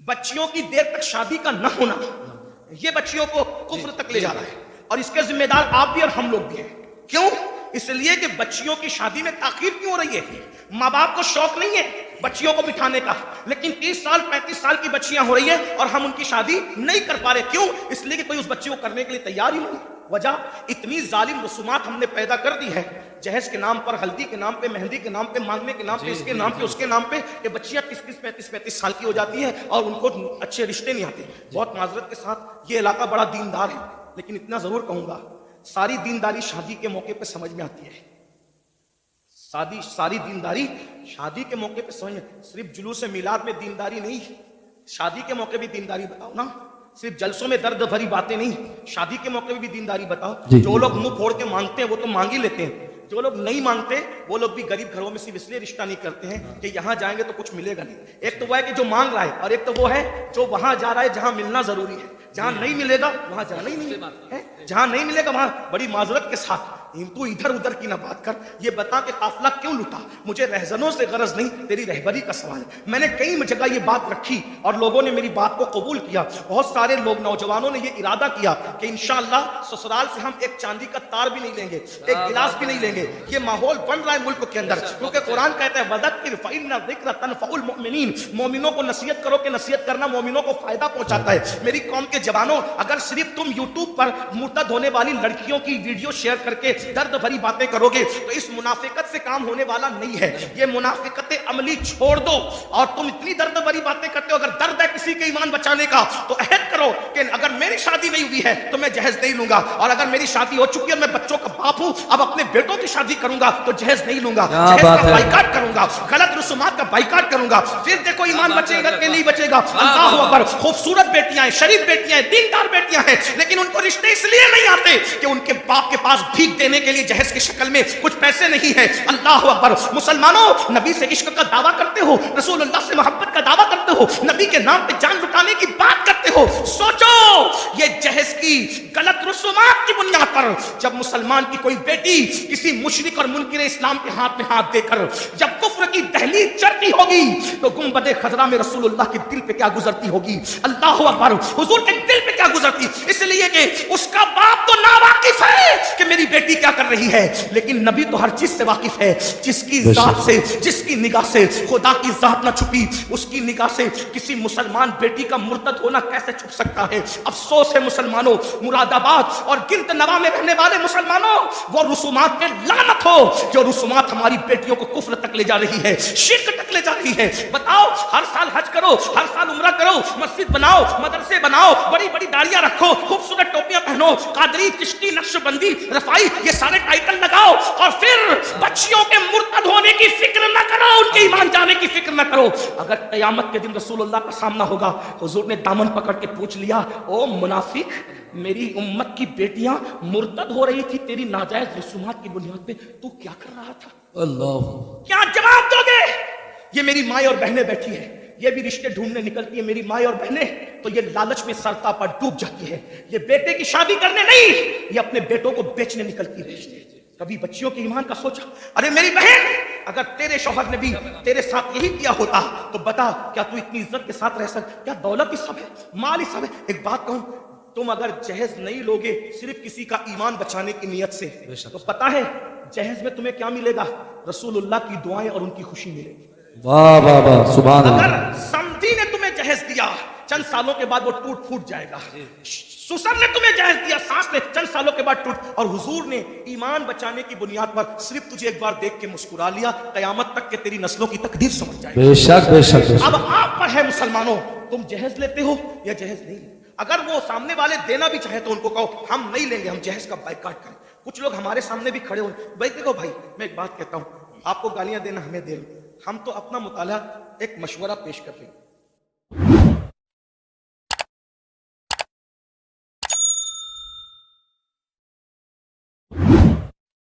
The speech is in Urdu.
بچیوں کی دیر تک شادی کا نہ ہونا یہ بچیوں کو کفر تک لے جا رہا ہے، اور اس کے ذمہ دار آپ بھی اور ہم لوگ بھی ہیں۔ کیوں؟ اس لیے کہ بچیوں کی شادی میں تاخیر کیوں ہو رہی ہے؟ ماں باپ کو شوق نہیں ہے بچیوں کو بٹھانے کا، لیکن 30 سال 35 سال کی بچیاں ہو رہی ہیں اور ہم ان کی شادی نہیں کر پا رہے۔ کیوں؟ اس لیے کہ کوئی اس بچی کو کرنے کے لیے تیار ہی نہیں۔ وجہ اتنی ظالم رسومات ہم نے پیدا کر دی ہے، جہیز کے نام پر، ہلدی کے نام پہ، مہندی کے نام پہ، مانگنے کے نام پہ، اس کے نام پہ، اس کے نام پہ، کہ بچیاں 35 سال کی ہو جاتی ہیں اور ان کو اچھے رشتے نہیں آتے۔ بہت معذرت کے ساتھ یہ علاقہ بڑا دیندار ہے، لیکن اتنا ضرور کہوں گا ساری دینداری شادی کے موقع پہ سمجھ میں آتی ہے۔ ساری دینداری شادی کے موقع پہ سمجھ میں، صرف جلوس میلاد میں دینداری نہیں، شادی کے موقع بھی دینداری بتاؤ نا، صرف جلسوں میں درد بھری باتیں نہیں، شادی کے موقع بھی دینداری بتاؤ۔ جو لوگ منہ پھوڑ کے مانگتے ہیں وہ تو مانگ ہی لیتے ہیں، جو لوگ نہیں مانگتے وہ لوگ بھی غریب گھروں میں صرف اس لیے رشتہ نہیں کرتے ہیں کہ یہاں جائیں گے تو کچھ ملے گا نہیں۔ ایک تو وہ ہے کہ جو مانگ رہا ہے، اور ایک تو وہ ہے جو وہاں جا رہا ہے جہاں ملنا ضروری ہے، جہاں نہیں ملے گا وہاں جانا ہی نہیں ہے، جہاں نہیں ملے گا وہاں۔ بڑی معذرت کے ساتھ تو ادھر ادھر کی نہ بات کر، یہ بتا کہ قافلہ کیوں لٹا؟ مجھے رہزنوں سے غرض نہیں، تیری رہبری کا سوال ہے۔ میں نے کئی جگہ یہ بات رکھی اور لوگوں نے میری بات کو قبول کیا۔ بہت سارے لوگ، نوجوانوں نے یہ ارادہ کیا کہ انشاءاللہ سسرال سے ہم ایک چاندی کا تار بھی نہیں لیں گے، ایک گلاس بھی نہیں لیں گے۔ یہ ماحول بن رہا ہے ملک کے اندر، کیونکہ قرآن کہتا ہے وَذَكِّرْ فَإِنَّ الذِّكْرَ تَنفَعُ الْمُؤْمِنِينَ، مومنوں کو نصیحت کرو کہ نصیحت کرنا مومنوں کو فائدہ پہنچاتا ہے۔ میری قوم کے جوانوں، اگر صرف تم یوٹیوب پر مرتد ہونے والی لڑکیوں کی ویڈیو شیئر کر کے درد بھری باتیں کرو گے تو اس منافقت سے کام ہونے والا نہیں ہے۔ یہ منافقت عملی چھوڑ دو، اور تم اتنی درد بھری باتیں کرتے ہو، اگر درد ہے کسی کے ایمان بچانے کا تو عہد کرو کہ اگر میری شادی نہیں ہوئی ہے تو میں جہیز نہیں لوں گا، اور اگر میری شادی ہو چکی ہے اور میں بچوں کا باپ ہوں، اب اپنے بیٹوں کی شادی کروں گا تو جہیز نہیں لوں گا، جہیز کا بائیکاٹ کروں گا، غلط رسومات کا بائیکاٹ کروں گا۔ پھر دیکھو ایمان بچے گا کہ نہیں بچے گا۔ اللہ اکبر، خوبصورت بیٹیاں ہیں، شریف بیٹیاں ہیں، دیندار بیٹیاں ہیں، لیکن ان کو رشتے اس لیے نہیں آتے کہ ان کے باپ کے پاس بھیک دینے کے لیے جہیز کی شکل میں کچھ پیسے نہیں ہیں۔ اللہ اکبر، مسلمانوں، نبی سے عشق کا دعویٰ کرتے ہو، رسول اللہ سے محبت کا دعویٰ کرتے ہو، نبی کے نام پہ جان لٹانے کی بات کرتے ہو، سوچو یہ جہیز کی غلط رسومات کی بنیاد پر جب مسلمان کی کوئی بیٹی کسی مشرک اور منکر اسلام کے ہاتھ میں ہاتھ دے کر جب کفر کی دہلیز چڑھتی ہوگی تو گنبد خضرا میں رسول اللہ کے دل پہ کیا گزرتی ہوگی؟ اللہ اکبر، حضور کے دل پہ کیا گزرتی؟ اس لیے کہ اس کا باپ تو ناواقف ہے کہ میری بیٹی کیا کر رہی ہے، لیکن نبی تو ہر چیز سے واقف ہے۔ جس کی ذات سے، جس کی نگاہ سے خدا کی ذات نہ چھپی، اس کی نگاہ سے کسی مسلمان بیٹی کا مرتد ہونا کیسے چھپ سکتا ہے؟ افسوس ہے مسلمانوں، مراد آباد اور گرد نواح میں رہنے والے مسلمانوں، وہ رسومات پہ لعنت ہو جو رسومات ہماری بیٹیوں کو کفر تک لے جا رہی ہے، شرک تک لے جا رہی ہے۔ بتاؤ، ہر سال حج کرو، ہر سال عمرہ کرو، مسجد بناؤ، مدرسے بناؤ، بڑی بڑی داڑیاں رکھو، خوبصورت ٹوپیاں پہنو، قادری، چشتی، نقش بندی، رفائی، یہ سارے ٹائٹل لگاؤ، اور پھر بچیوں کے مرتد ہونے کی فکر نہ کرو، ان کے ایمان جانے کی فکر نہ کرو۔ اگر قیامت کے دن رسول اللہ کا سامنا ہوگا، حضور نے دامن پکڑ کے پوچھ لیا، او منافق، میری امت کی بیٹیاں مرتد ہو رہی تھی تیری ناجائز رسومات کی بنیاد پہ، تو کیا کر رہا تھا؟ اللہ، کیا جواب دو گے؟ یہ میری مائیں اور بہنیں بیٹھی ہیں، یہ بھی رشتے ڈھونڈنے نکلتی ہیں، میری مائیں اور بہنیں تو یہ لالچ میں سرتا پر ڈوب جاتی ہے، یہ بیٹے کی شادی کرنے نہیں، یہ اپنے بیٹوں کو بیچنے نکلتی رہتی ہے۔ کبھی بچیوں کے ایمان کا سوچا؟ ارے میری بہن، اگر تیرے شوہر نے بھی تیرے ساتھ یہی کیا ہوتا تو بتا کیا تو اتنی عزت کے ساتھ رہ سکتا؟ کیا دولت ہی سب ہے، مال ہی سب ہے؟ ایک بات کہوں، تم اگر جہیز نہیں لوگے صرف کسی کا ایمان بچانے کی نیت سے تو پتا ہے جہیز میں تمہیں کیا ملے گا؟ رسول اللہ کی دعائیں اور ان کی خوشی ملے گی۔ واہ واہ واہ، سبحان اللہ۔ اگر سمدھی نے تمہیں جہیز دیا، چند سالوں کے بعد وہ ٹوٹ پھوٹ جائے گا۔ سسر نے تمہیں جہیز دیا، ساس نے، چند سالوں کے بعد ٹوٹ، اور حضور نے ایمان بچانے کی بنیاد پر صرف تجھے ایک بار دیکھ کے مسکرا لیا، قیامت تک کہ تیری نسلوں کی تقدیر سمجھ جائے۔ بے شک بے شک۔ اب آپ پر ہے مسلمانوں، تم جہیز لیتے ہو یا جہیز نہیں لیتے؟ اگر وہ سامنے والے دینا بھی چاہے تو ان کو کہو ہم نہیں لیں گے، ہم جہیز کا بائیکاٹ کریں۔ کچھ لوگ ہمارے سامنے بھی کھڑے ہوئے، بھائی دیکھو بھائی، میں ایک بات کہتا ہوں، آپ کو گالیاں دینا ہمیں دے لو، ہم تو اپنا مطالعہ ایک مشورہ پیش کر رہے ہیں۔